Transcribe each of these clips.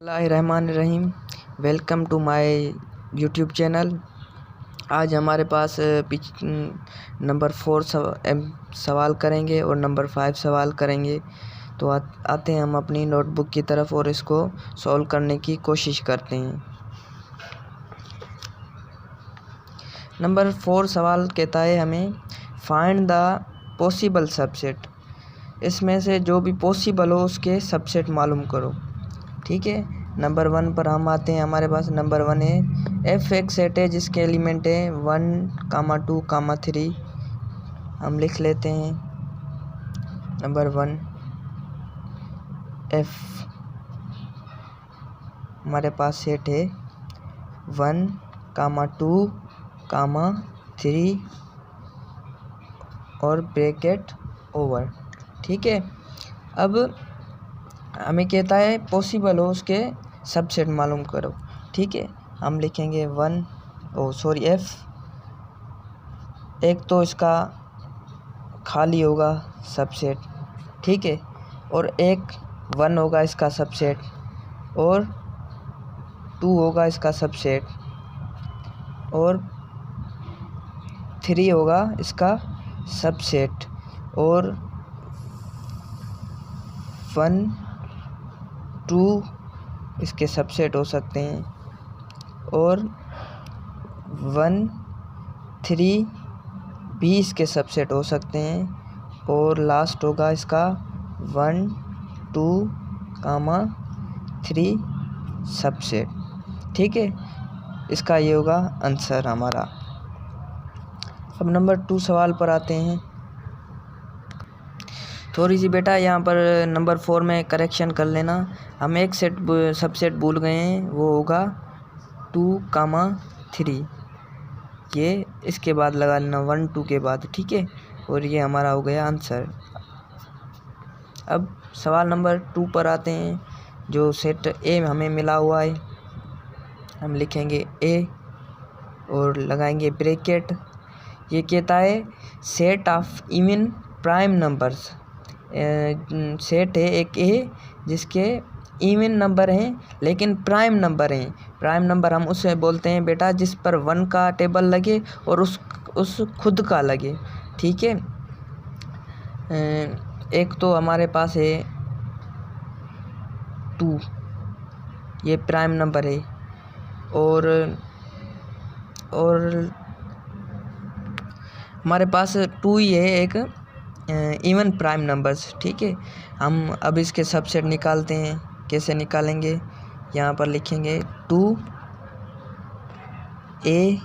बिस्मिल्लाहिर्रहमानिर्रहीम। Welcome to my YouTube channel. आज हमारे पास नंबर 4 सवाल करेंगे और नंबर 5 सवाल करेंगे। तो आते हैं हम अपनी नोटबुक की तरफ और इसको सॉल्व करने की कोशिश करते हैं। नंबर 4 सवाल कहता है हमें फाइंड द पॉसिबल सबसेट। इसमें से जो भी पॉसिबल हो उसके सबसेट मालूम करो। ठीक है, नंबर 1 पर हम आते हैं। हमारे पास नंबर 1 है एफ एक सेट है जिसके एलिमेंट है 1, 2, 3। हम लिख लेते हैं नंबर 1 एफ हमारे पास सेट है 1, 2, 3 और ब्रैकेट ओवर। ठीक है, अब हमें कहता है पॉसिबल हो उसके सबसेट मालूम करो। ठीक है, हम लिखेंगे एफ। एक तो इसका खाली होगा सबसेट, ठीक है, और एक 1 होगा इसका सबसेट और 2 होगा इसका सबसेट और 3 होगा इसका सबसेट और 1, 2 इसके सबसेट हो सकते हैं और 1, 3 भी इसके सबसेट हो सकते हैं और लास्ट होगा इसका 1, 2, 3 सबसेट। ठीक है, इसका ये होगा आंसर हमारा। अब नंबर 2 सवाल पर आते हैं। थोड़ी सी बेटा यहाँ पर नंबर 4 में करेक्शन कर लेना। हम एक सबसेट भूल गए हैं, वो होगा 2, 3। ये इसके बाद लगा लेना 1, 2 के बाद। ठीक है, और ये हमारा हो गया आंसर। अब सवाल नंबर 2 पर आते हैं। जो सेट ए हमें मिला हुआ है हम लिखेंगे ए और लगाएंगे ब्रैकेट। ये कहता है set of even prime numbers. Set है एक ए जिसके इवन नंबर हैं लेकिन प्राइम नंबर हैं। प्राइम नंबर हम उसे बोलते हैं बेटा जिस पर 1 का टेबल लगे और उस खुद का लगे। ठीक है, एक तो हमारे पास है 2, ये प्राइम नंबर है और हमारे पास 2 ही है एक इवन प्राइम नंबर्स। ठीक है, हम अब इसके सबसेट निकालते हैं। कैसे निकालेंगे, यहाँ पर लिखेंगे 2 ए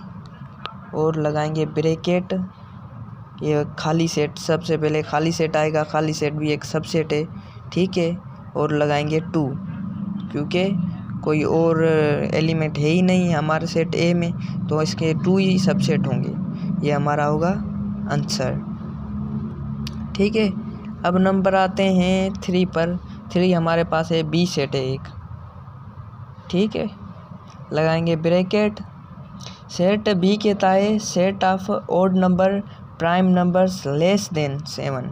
और लगाएंगे ब्रैकेट। ये खाली सेट, सबसे पहले खाली सेट आएगा, खाली सेट भी एक सबसेट है। ठीक है, और लगाएंगे 2 क्योंकि कोई और एलिमेंट है ही नहीं हमारे सेट ए में, तो इसके 2 ही सबसेट होंगे। ये हमारा होगा आंसर। ठीक है, अब नंबर आते हैं 3 पर। 3 हमारे पास है बी सेट है एक। ठीक है, लगाएंगे ब्रैकेट। सेट बी कहता है set of odd number prime numbers less than 7।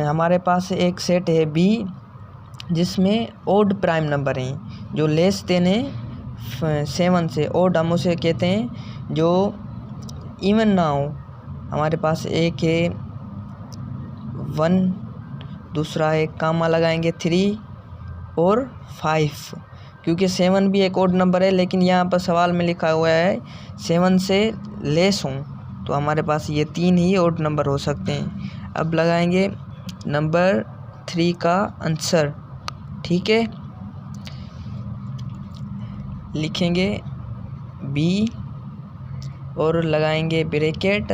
हमारे पास एक सेट है बी जिसमें ओड प्राइम नंबर हैं जो लेस देन है 7 से। ओड हम उसे कहते हैं जो इवन ना हो। हमारे पास एक है 1, दूसरा है कामा लगाएंगे 3 और 5 क्योंकि 7 भी एक ओड नंबर है लेकिन यहाँ पर सवाल में लिखा हुआ है 7 से लेस हों, तो हमारे पास ये 3 ही ओड नंबर हो सकते हैं। अब लगाएंगे नंबर 3 का आंसर। ठीक है, लिखेंगे बी और लगाएंगे ब्रैकेट।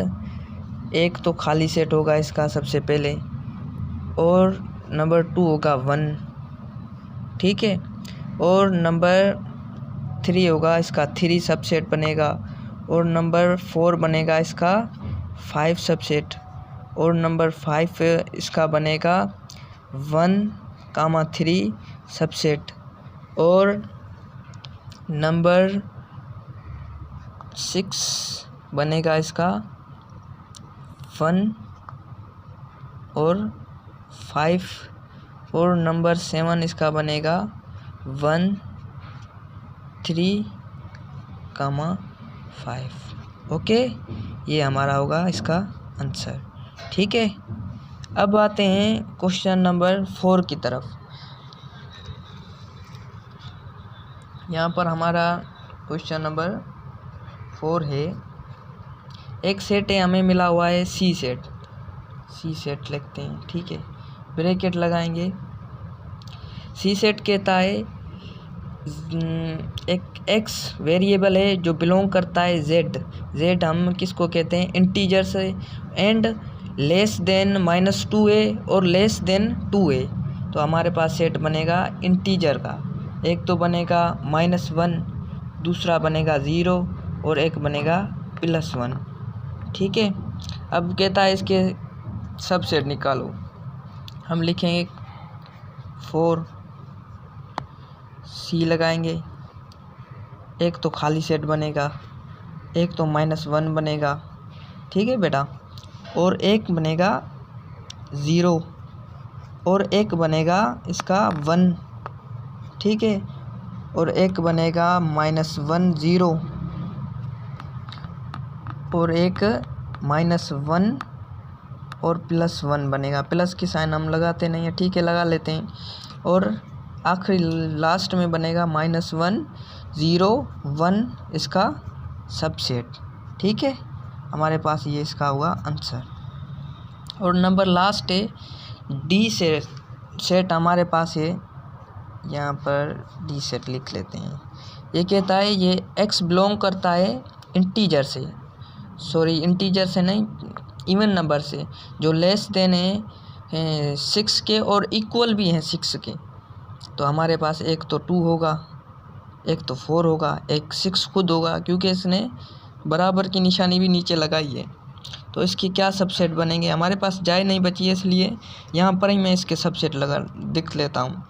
एक तो खाली सेट होगा इसका सबसे पहले और नंबर 2 होगा 1। ठीक है, और नंबर 3 होगा इसका 3 सबसेट बनेगा और नंबर 4 बनेगा इसका 5 सबसेट और नंबर 5 इसका बनेगा 1, 3 सबसेट और नंबर 6 बनेगा इसका 1 और 5 और नंबर 7 इसका बनेगा 1 3, 5। ओके, ये हमारा होगा इसका आंसर। ठीक है, अब आते हैं क्वेश्चन नंबर 4 की तरफ। यहाँ पर हमारा क्वेश्चन नंबर 4 है। एक सेट है, हमें मिला हुआ है सी सेट लिखते हैं। ठीक है, ब्रैकेट लगाएंगे। सी सेट कहता है एक एक्स वेरिएबल है जो बिलोंग करता है जेड हम किसको कहते हैं, इंटीजर से, एंड लेस देन -2a और लेस देन 2a। तो हमारे पास सेट बनेगा इंटीजर का। एक तो बनेगा -1, दूसरा बनेगा 0 और एक बनेगा +1। ठीक है, अब कहता है इसके सबसेट निकालो। हम लिखेंगे 4 सी लगाएंगे। एक तो खाली सेट बनेगा, एक तो -1 बनेगा। ठीक है बेटा, और एक बनेगा 0 और एक बनेगा इसका 1। ठीक है, और एक बनेगा -1 0 और एक -1 और +1 बनेगा। प्लस की साइन हम लगाते नहीं है, ठीक है, लगा लेते हैं। और आखिरी लास्ट में बनेगा -1 0 1 इसका सबसेट। ठीक है, हमारे पास ये इसका हुआ आंसर। और नंबर लास्ट है डी सेट हमारे पास है। यहाँ पर डी सेट लिख लेते हैं। ये कहता है ये एक्स बिलोंग करता है इंटीजर से, इंटीजर से नहीं, इवन नंबर से, जो लेस देन है 6 के और इक्वल भी हैं 6 के। तो हमारे पास एक तो 2 होगा, एक तो 4 होगा, एक 6 खुद होगा, क्योंकि इसने बराबर की निशानी भी नीचे लगाई है। तो इसकी क्या सबसेट बनेंगे, हमारे पास जाए नहीं बची है, इसलिए यहाँ पर ही मैं इसके सबसेट दिख लेता हूँ।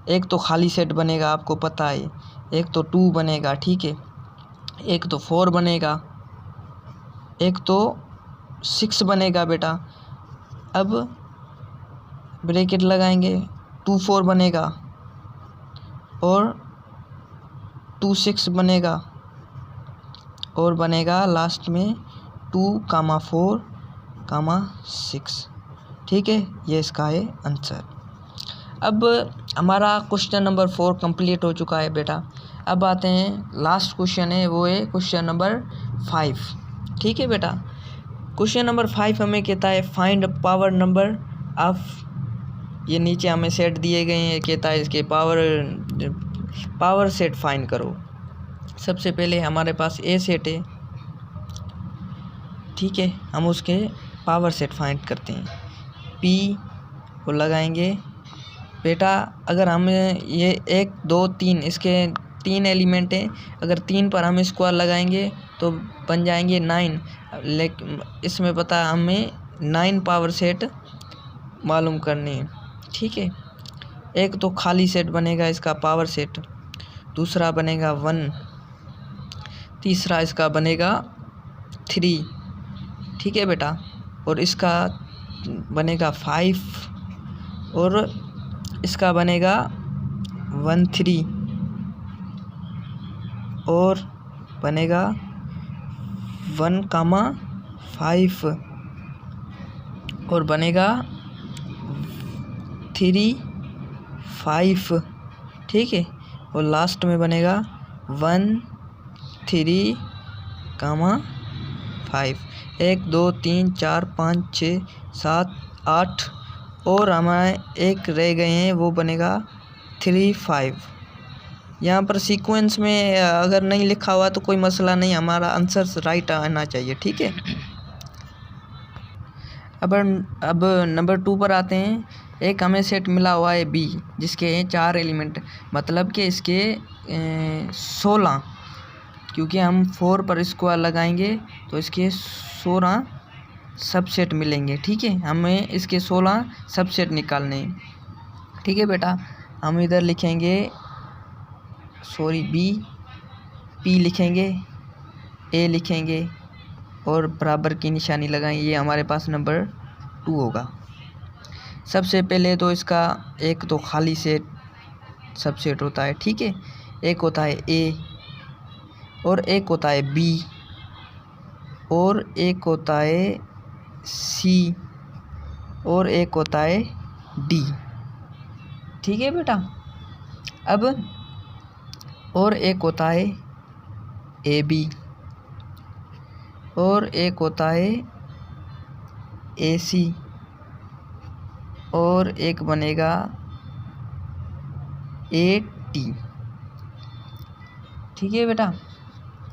एक तो खाली सेट बनेगा, आपको पता है, एक तो 2 बनेगा। ठीक है, एक तो 4 बनेगा, एक तो 6 बनेगा बेटा। अब ब्रैकेट लगाएंगे, 2 4 बनेगा और 2 6 बनेगा और बनेगा लास्ट में 2 4 6। ठीक है, ये इसका है आंसर। अब हमारा क्वेश्चन नंबर 4 कंप्लीट हो चुका है बेटा। अब आते हैं लास्ट क्वेश्चन है, वो है क्वेश्चन नंबर 5। ठीक है बेटा, क्वेश्चन नंबर 5 हमें कहता है फाइंड पावर नंबर ऑफ, ये नीचे हमें सेट दिए गए हैं, कहता है इसके पावर सेट फाइंड करो। सबसे पहले हमारे पास ए सेट है। ठीक है, हम उसके पावर सेट फाइंड करते हैं। पी को लगाएंगे बेटा। अगर हम ये 1 2 3 इसके 3 एलिमेंट हैं, अगर 3 पर हम स्क्वायर लगाएंगे तो बन जाएंगे 9। लेकिन इसमें पता हमें 9 पावर सेट मालूम करनी है। ठीक है, एक तो खाली सेट बनेगा इसका पावर सेट, दूसरा बनेगा 1, तीसरा इसका बनेगा 3। ठीक है बेटा, और इसका बनेगा 5 और इसका बनेगा 1 3 और बनेगा 1 5 और बनेगा 3 5। ठीक है, और लास्ट में बनेगा 1 3 5। 1 2 3 4 5 6 7 8 और हमारे एक रह गए हैं, वो बनेगा 3 5। यहाँ पर सीक्वेंस में अगर नहीं लिखा हुआ तो कोई मसला नहीं, हमारा आंसर राइट आना चाहिए। ठीक है, अब नंबर 2 पर आते हैं। एक हमें सेट मिला हुआ है बी, जिसके हैं 4 एलिमेंट, मतलब कि इसके 16, क्योंकि हम 4 पर स्क्वायर लगाएंगे तो इसके 16 सबसेट मिलेंगे। ठीक है, हमें इसके 16 सबसेट निकालने हैं। ठीक है बेटा, हम इधर लिखेंगे पी लिखेंगे, ए लिखेंगे और बराबर की निशानी लगाएंगे। ये हमारे पास नंबर 2 होगा। सबसे पहले तो इसका एक तो खाली सेट सबसेट होता है, ठीक है। एक होता है ए, और एक होता है बी, और एक होता है सी, और एक होता है डी, ठीक है बेटा। अब और एक होता है ए बी, और एक होता है ए सी, और एक बनेगा ए टी, ठीक है बेटा।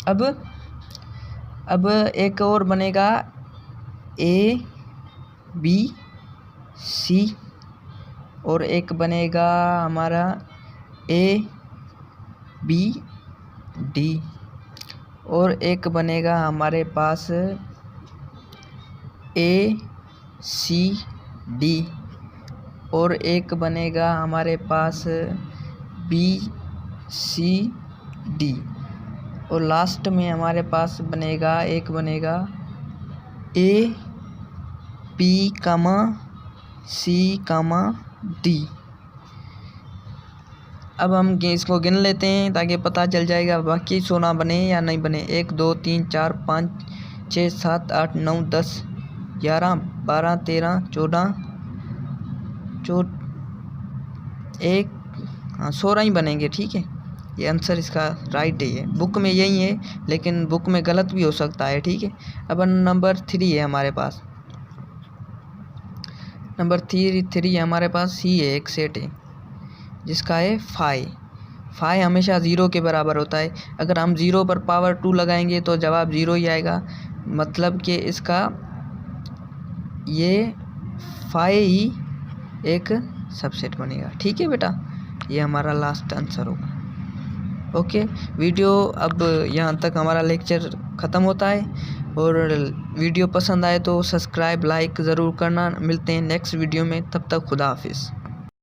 अब एक और बनेगा ए बी सी, और एक बनेगा हमारा ए बी डी, और एक बनेगा हमारे पास ए सी डी, और एक बनेगा हमारे पास बी सी डी, और लास्ट में हमारे पास बनेगा A P comma C comma D. अब हम इसको गिन लेते हैं ताकि पता चल जाएगा बाकी 16 बने या नहीं बने। 1 2 3 4 5 6 7 8 9 10 11 12 13 14 16 ही बनेंगे, ठीक है। ये आंसर इसका राइट है। ये बुक में यही है, लेकिन बुक में गलत भी हो सकता है, ठीक है। अब नंबर 3 है हमारे पास। नंबर 3 हमारे पास ही है, एक सेट है जिसका है 5 हमेशा 0 के बराबर होता है। अगर हम 0 पर पावर 2 लगाएंगे तो जवाब 0 ही आएगा, मतलब कि इसका ये 5 ही एक सबसेट बनेगा, ठीक है बेटा। ये हमारा लास्ट आंसर होगा। ओके, वीडियो अब यहाँ तक हमारा लेक्चर ख़त्म होता है, और वीडियो पसंद आए तो सब्सक्राइब लाइक ज़रूर करना। मिलते हैं नेक्स्ट वीडियो में, तब तक खुदा हाफिज़।